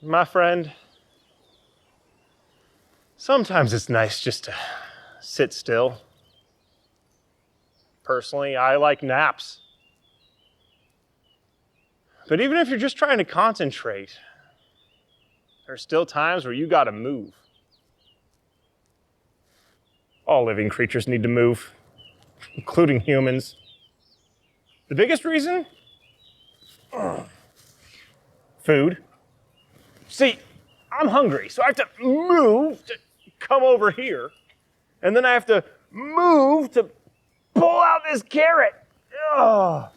My friend, sometimes it's nice just to sit still. Personally, I like naps. But even if you're just trying to concentrate, there's still times where you gotta move. All living creatures need to move, including humans. The biggest reason? Food. See, I'm hungry, so I have to move to come over here, and then I have to move to pull out this carrot. Ugh.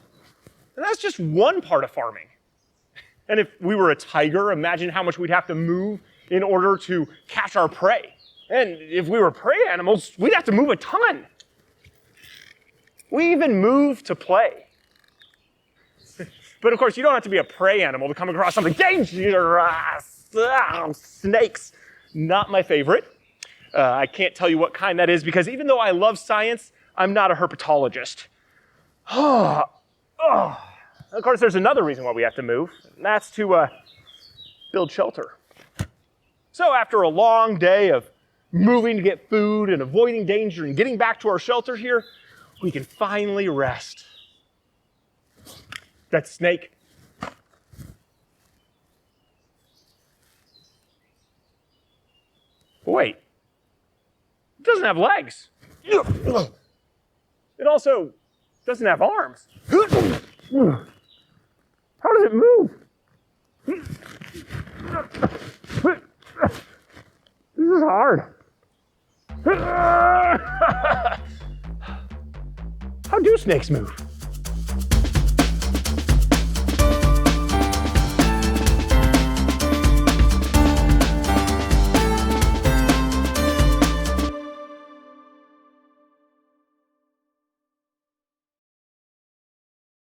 And that's just one part of farming. And if we were a tiger, imagine how much we'd have to move in order to catch our prey. And if we were prey animals, we'd have to move a ton. We even move to play. But of course, you don't have to be a prey animal to come across something dangerous. Snakes, not my favorite. I can't tell you what kind that is because even though I love science, I'm not a herpetologist. Of course, there's another reason why we have to move, and that's to build shelter. So after a long day of moving to get food and avoiding danger and getting back to our shelter here, we can finally rest. That snake. Wait, it doesn't have legs. It also doesn't have arms. How does it move? This is hard. How do snakes move?